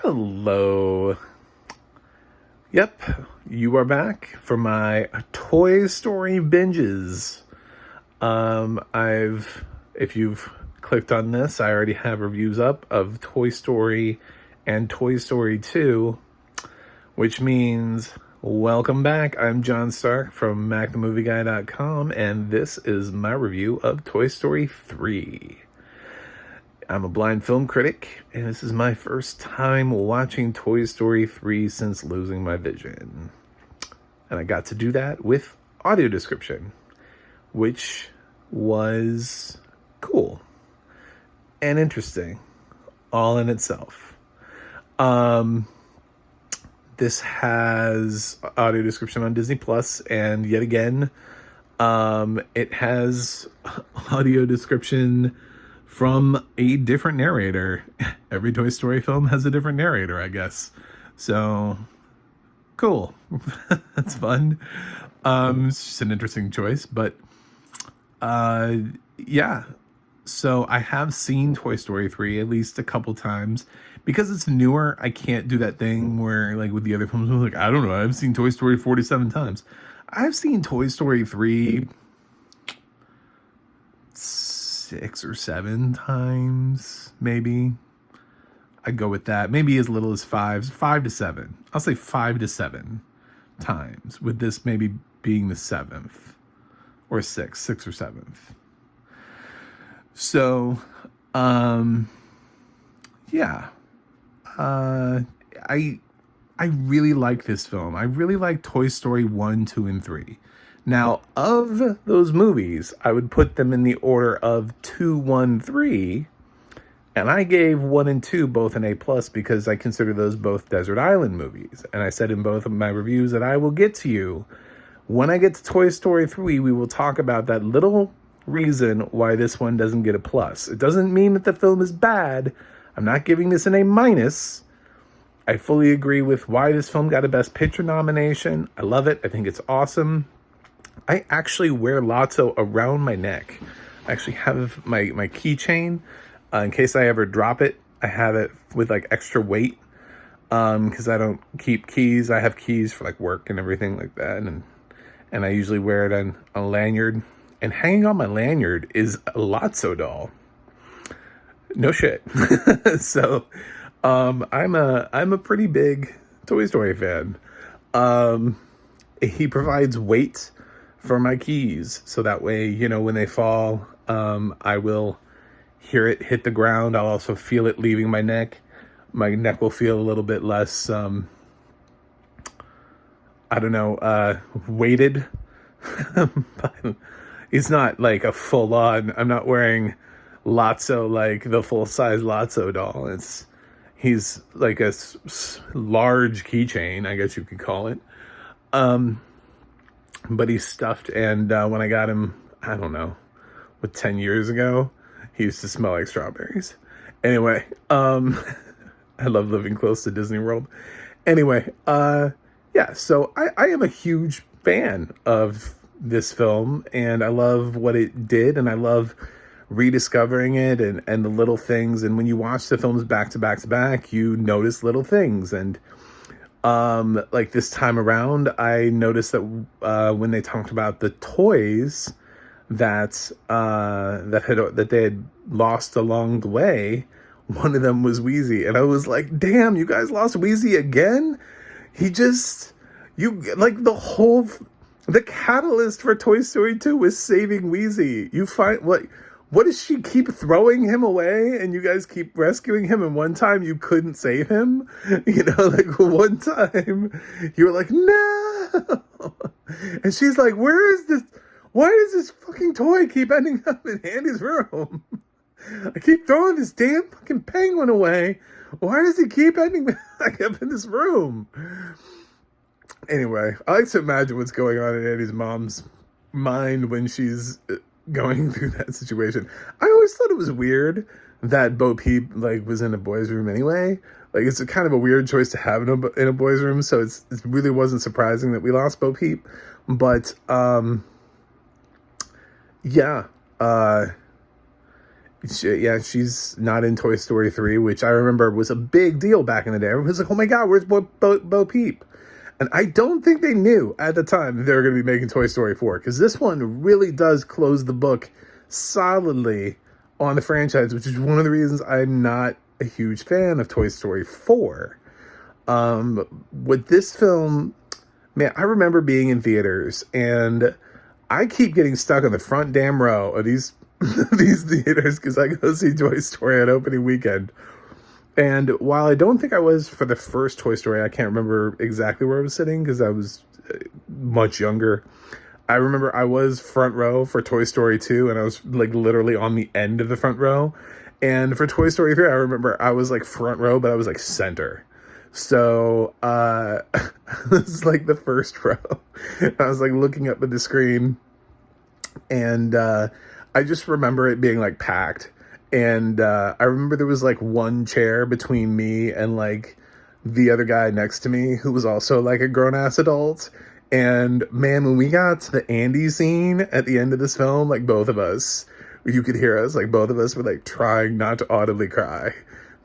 Hello. Yep, you are back for my Toy Story binges. If you've clicked on this, I already have reviews up of Toy Story and Toy Story 2, which means welcome back. I'm John Stark from MacTheMovieGuy.com, and this is my review of Toy Story 3. I'm a blind film critic, and this is my first time watching Toy Story 3 since losing my vision. And I got to do that with audio description, which was cool and interesting, all in itself. This has audio description on Disney Plus, and yet again, it has audio description from a different narrator. Every Toy Story film has a different narrator, I guess. So, cool. That's fun. It's just an interesting choice, but yeah. So I have seen Toy Story 3 at least a couple times. Because it's newer, I can't do that thing where, like, with the other films, I'm like, I don't know, I've seen Toy Story 47 times. I've seen Toy Story 3 6 or 7 times, maybe. I'd go with that. Maybe as little as 5 to 7. I'll say 5 to 7 times, with this maybe being the 7th or 6th or 7th. So, yeah. I really like this film. I really like Toy Story 1, 2, and 3. Now, of those movies, I would put them in the order of 2, 1, 3, and I gave 1 and 2 both an A+ because I consider those both Desert Island movies. And I said in both of my reviews that I will get to you. When I get to Toy Story 3, we will talk about that little reason why this one doesn't get a plus. It doesn't mean that the film is bad. I'm not giving this an A-. I fully agree with why this film got a Best Picture nomination. I love it. I think it's awesome. I actually wear Lotso around my neck. I actually have my keychain. In case I ever drop it, I have it with like extra weight. Because I don't keep keys. I have keys for like work and everything like that. And I usually wear it on a lanyard. And hanging on my lanyard is a Lotso doll. No shit. So, I'm a pretty big Toy Story fan. He provides weight for my keys, so that way, you know, when they fall, I will hear it hit the ground. I'll also feel it leaving my neck. My neck will feel a little bit less, weighted. But it's not like a full on. I'm not wearing Lotso, like the full-size Lotso doll. He's like a large keychain, I guess you could call it. But he's stuffed, and when I got him, I don't know, 10 years ago, he used to smell like strawberries. Anyway, I love living close to Disney World. Anyway, yeah, so I am a huge fan of this film, and I love what it did, and I love rediscovering it and the little things. And when you watch the films back to back to back, you notice little things. And like this time around, I noticed that when they talked about the toys that they had lost along the way, one of them was Wheezy, and I was like, "Damn, you guys lost Wheezy again!" The catalyst for Toy Story 2 was saving Wheezy. What does she keep throwing him away and you guys keep rescuing him, and one time you couldn't save him? You know, like one time you were like, no. And she's like, where is this? Why does this fucking toy keep ending up in Andy's room? I keep throwing this damn fucking penguin away. Why does he keep ending back up in this room? Anyway, I like to imagine what's going on in Andy's mom's mind when she's going through that situation. I always thought it was weird that Bo Peep was in a boys' room anyway. Like, it's a kind of a weird choice to have in a boys' room, so it really wasn't surprising that we lost Bo Peep. But yeah, She's not in Toy Story 3, which I remember was a big deal back in the day. Everyone was like, oh my God, where's Bo Peep? And I don't think they knew at the time that they were going to be making Toy Story 4, because this one really does close the book solidly on the franchise, which is one of the reasons I'm not a huge fan of Toy Story 4. With this film, man, I remember being in theaters, and I keep getting stuck on the front damn row of these these theaters because I go see Toy Story on opening weekend. And while I don't think I was for the first Toy Story, I can't remember exactly where I was sitting because I was much younger. I remember I was front row for Toy Story 2, and I was like literally on the end of the front row. And for Toy Story 3, I remember I was like front row, but I was like center. So it was like the first row. I was like looking up at the screen, and I just remember it being like packed. And I remember there was like one chair between me and like the other guy next to me who was also like a grown-ass adult. And man, when we got to the Andy scene at the end of this film, like both of us, you could hear us, like both of us were like trying not to audibly cry.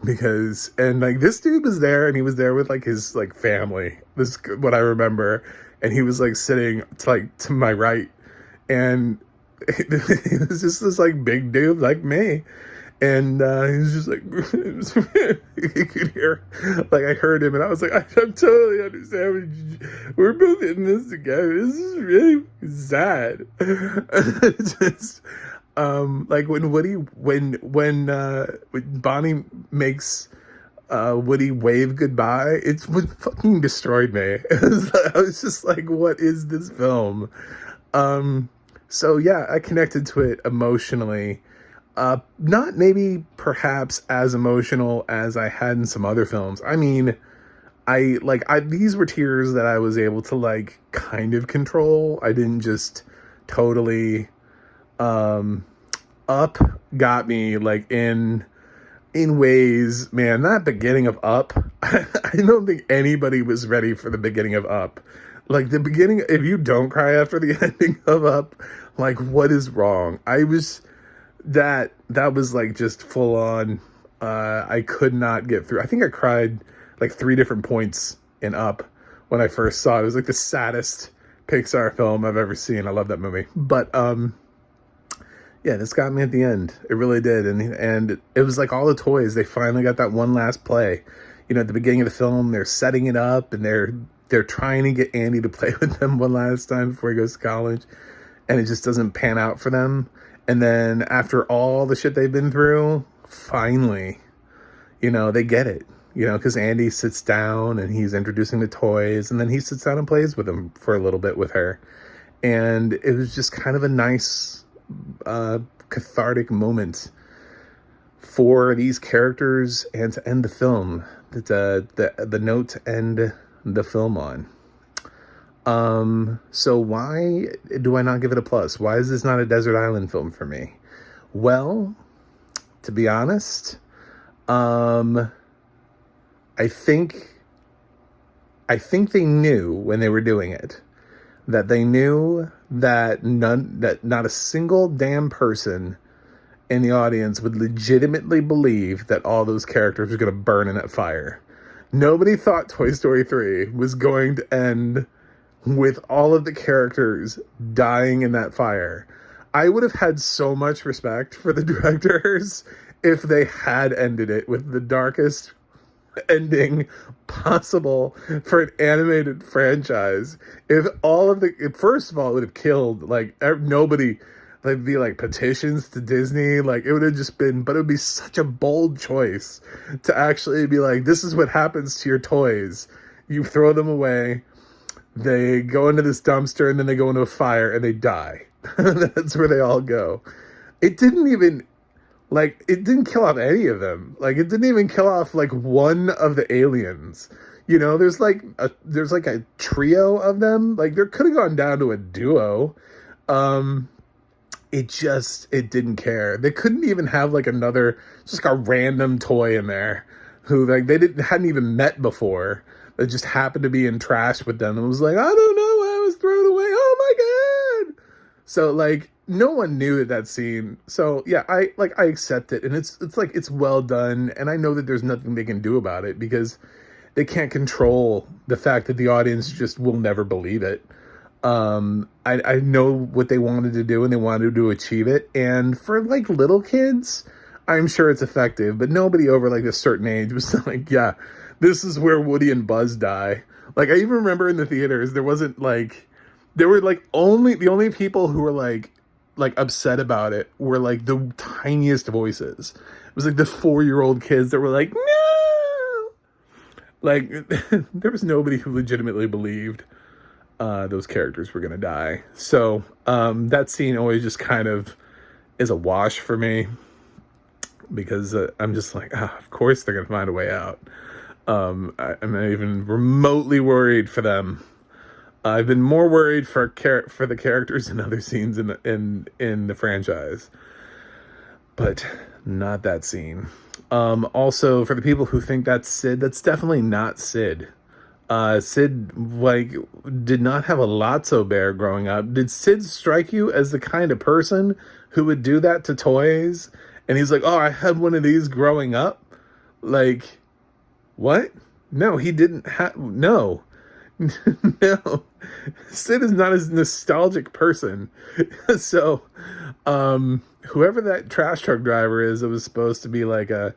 Because, and like this dude was there, and he was there with like his like family. This is what I remember. And he was like sitting to my right. And he was just this like big dude like me. And he was just like, you could hear, like I heard him, and I was like, I totally understand. We're both in this together. This is really sad. Just, like when Bonnie makes Woody wave goodbye, it's what fucking destroyed me. I was just like, what is this film? So yeah, I connected to it emotionally. Not maybe perhaps as emotional as I had in some other films. I mean, these were tears that I was able to like kind of control. I didn't just totally, Up got me like in ways, man, that beginning of Up, I don't think anybody was ready for the beginning of Up. Like the beginning, if you don't cry after the ending of Up, like what is wrong? That was like just full on. I could not get through. I think I cried like 3 different points in Up when I first saw it. It was like the saddest Pixar film I've ever seen. I love that movie. But yeah, this got me at the end. It really did. And it was like all the toys, they finally got that one last play. You know, at the beginning of the film, they're setting it up, and they're trying to get Andy to play with them one last time before he goes to college, and it just doesn't pan out for them. And then after all the shit they've been through, finally, you know, they get it. You know, because Andy sits down and he's introducing the toys, and then he sits down and plays with them for a little bit with her. And it was just kind of a nice, cathartic moment for these characters, and to end the film, the note to end the film on. So why do I not give it a plus? Why is this not a desert island film for me? Well, to be honest, I think they knew when they were doing it, that they knew that not a single damn person in the audience would legitimately believe that all those characters were going to burn in that fire. Nobody thought Toy Story 3 was going to end with all of the characters dying in that fire. I would have had so much respect for the directors if they had ended it with the darkest ending possible for an animated franchise. If all of first of all, it would have killed, like, nobody, like, be like petitions to Disney, like, it would have just been, but it would be such a bold choice to actually be like, this is what happens to your toys. You throw them away, they go into this dumpster, and then they go into a fire and they die. That's where they all go. It didn't even, like, it didn't kill off any of them. Like, it didn't even kill off, like, one of the aliens. You know, there's like a trio of them. Like, there could have gone down to a duo. It didn't care. They couldn't even have, like, just like a random toy in there who, like, they hadn't even met before, that just happened to be in trash with them and was like, I don't know, I was thrown away. Oh my God. So like no one knew that scene. So yeah, I accept it, and it's like it's well done, and I know that there's nothing they can do about it because they can't control the fact that the audience just will never believe it. I know what they wanted to do and they wanted to achieve it. And for like little kids, I'm sure it's effective, but nobody over like a certain age was like, yeah, this is where Woody and Buzz die. Like I even remember in the theaters, there wasn't like, there were like the only people who were like upset about it were like the tiniest voices. It was like the 4-year-old kids that were like, no, like there was nobody who legitimately believed those characters were gonna die. So that scene always just kind of is a wash for me because I'm just like, of course they're gonna find a way out. I'm not even remotely worried for them. I've been more worried for the characters in other scenes in the franchise, but not that scene. Also, for the people who think that's Sid, that's definitely not Sid. Sid, like, did not have a Lotso bear growing up. Did Sid strike you as the kind of person who would do that to toys? And he's like, oh, I had one of these growing up? Like, what? No, he didn't have... No. No. Sid is not a nostalgic person. So, whoever that trash truck driver is, it was supposed to be like a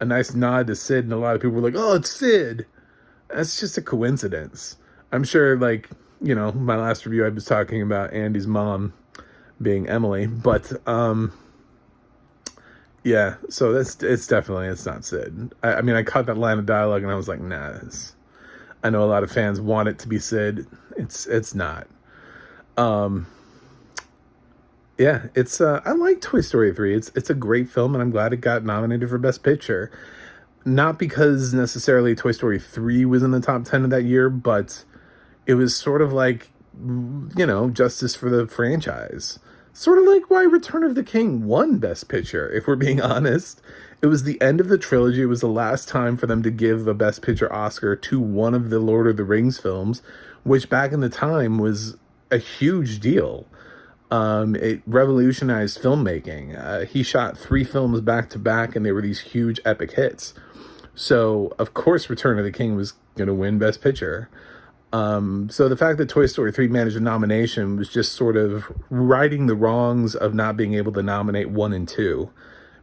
nice nod to Sid, and a lot of people were like, oh, it's Sid. That's just a coincidence. I'm sure, like, you know, my last review I was talking about Andy's mom being Emily, but yeah, so it's not Sid. I mean, I caught that line of dialogue and I was like, nah, I know a lot of fans want it to be Sid. It's not. Yeah, I like Toy Story 3. It's a great film, and I'm glad it got nominated for Best Picture. Not because necessarily Toy Story 3 was in the top 10 of that year, but it was sort of like, you know, justice for the franchise. Sort of like why Return of the King won Best Picture, if we're being honest. It was the end of the trilogy. It was the last time for them to give a Best Picture Oscar to one of the Lord of the Rings films, which back in the time was a huge deal. It revolutionized filmmaking. He shot 3 films back to back, and they were these huge epic hits. So, of course, Return of the King was going to win Best Picture. So the fact that Toy Story 3 managed a nomination was just sort of righting the wrongs of not being able to nominate 1 and 2.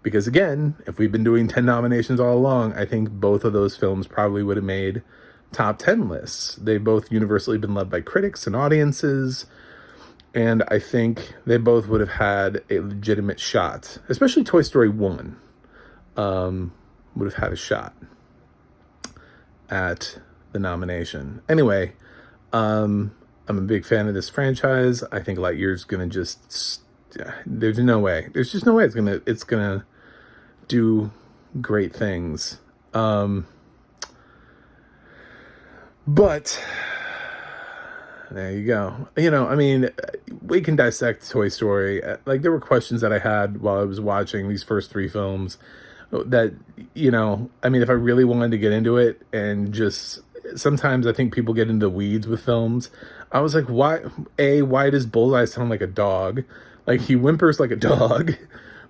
Because, again, if we've been doing 10 nominations all along, I think both of those films probably would have made top 10 lists. They've both universally been loved by critics and audiences. And I think they both would have had a legitimate shot, especially Toy Story 1 would have had a shot at the nomination. Anyway, I'm a big fan of this franchise. I think Lightyear's going to just... There's no way. There's just no way it's gonna do great things. But... there you go. You know, I mean, we can dissect Toy Story. Like, there were questions that I had while I was watching these first 3 films that, you know, I mean, if I really wanted to get into it and just... Sometimes I think people get into the weeds with films. I was like, why does Bullseye sound like a dog? Like, he whimpers like a dog.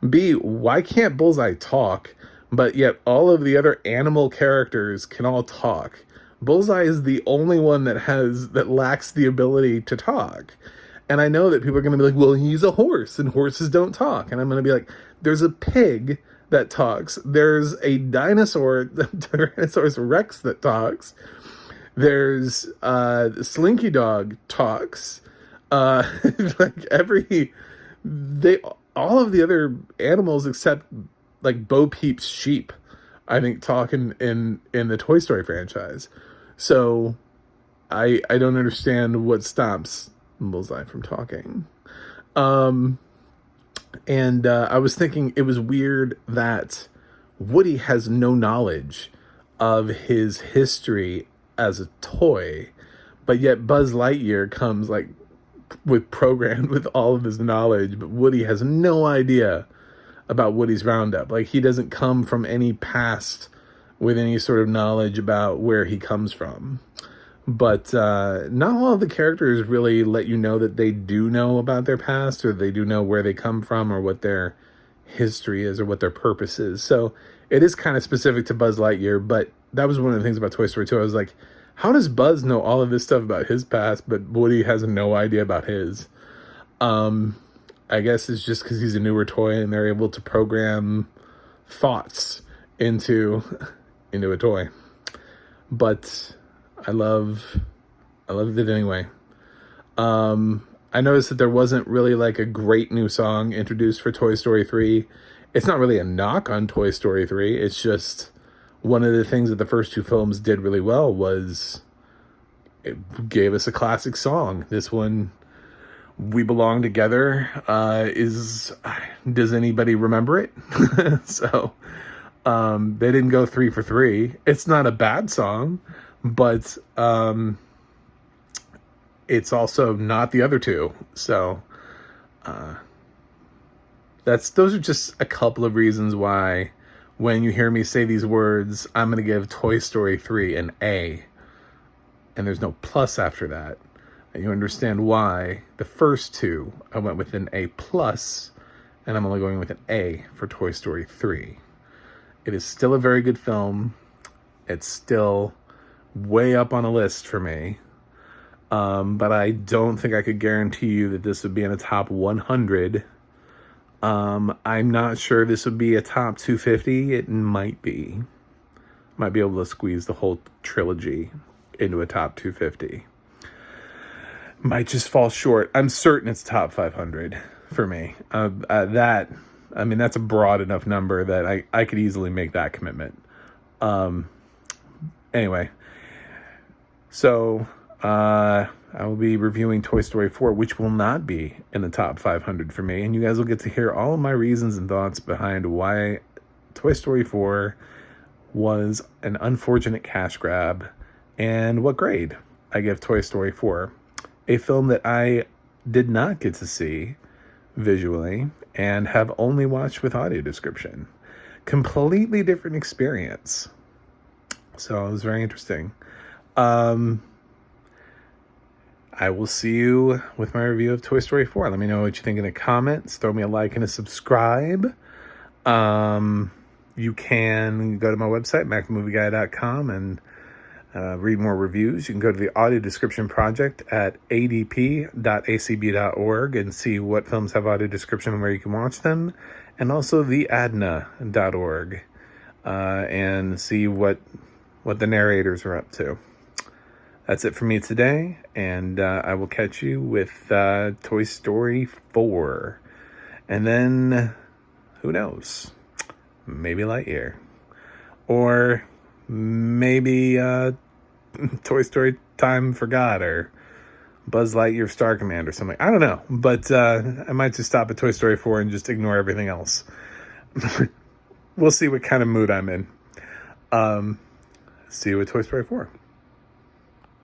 B, why can't Bullseye talk? But yet all of the other animal characters can all talk. Bullseye is the only one that lacks the ability to talk. And I know that people are going to be like, well, he's a horse and horses don't talk. And I'm going to be like, there's a pig that talks. There's a dinosaur, Tyrannosaurus Rex, that talks. There's Slinky Dog talks. Like all of the other animals except like Bo Peep's sheep, I think, talk in the Toy Story franchise. So I don't understand what stops Bullseye from talking. And I was thinking it was weird that Woody has no knowledge of his history as a toy, but yet Buzz Lightyear comes like programmed with all of his knowledge, but Woody has no idea about Woody's Roundup. Like, he doesn't come from any past with any sort of knowledge about where he comes from. But not all of the characters really let you know that they do know about their past, or they do know where they come from, or what their history is, or what their purpose is. So it is kind of specific to Buzz Lightyear, but that was one of the things about Toy Story 2. I was like, how does Buzz know all of this stuff about his past, but Woody has no idea about his? I guess it's just because he's a newer toy and they're able to program thoughts into a toy. But I loved it anyway. I noticed that there wasn't really like a great new song introduced for Toy Story 3. It's not really a knock on Toy Story 3. It's just one of the things that the first two films did really well was it gave us a classic song. This one, We Belong Together, does anybody remember it? So they didn't go 3 for 3. It's not a bad song, but it's also not the other two. So those are just a couple of reasons why when you hear me say these words, I'm going to give Toy Story 3 an A. And there's no plus after that. And you understand why the first two I went with an A plus, and I'm only going with an A for Toy Story 3. It is still a very good film. It's still way up on a list for me. But I don't think I could guarantee you that this would be in a top 100. I'm not sure this would be a top 250. It might be. Might be able to squeeze the whole trilogy into a top 250. Might just fall short. I'm certain it's top 500 for me. That's a broad enough number that I could easily make that commitment. Anyway, so I will be reviewing Toy Story 4, which will not be in the top 500 for me. And you guys will get to hear all of my reasons and thoughts behind why Toy Story 4 was an unfortunate cash grab and what grade I give Toy Story 4. A film that I did not get to see visually and have only watched with audio description. Completely different experience. So it was very interesting. I will see you with my review of Toy Story 4. Let me know what you think in the comments. Throw me a like and a subscribe. You can go to my website, macmovieguy.com, and read more reviews. You can go to the audio description project at adp.acb.org and see what films have audio description and where you can watch them. And also theadna.org and see what the narrators are up to. That's it for me today, and I will catch you with Toy Story 4. And then, who knows? Maybe Lightyear. Or maybe Toy Story Time for God, or Buzz Lightyear Star Command or something. I don't know, but I might just stop at Toy Story 4 and just ignore everything else. We'll see what kind of mood I'm in. See you with Toy Story 4.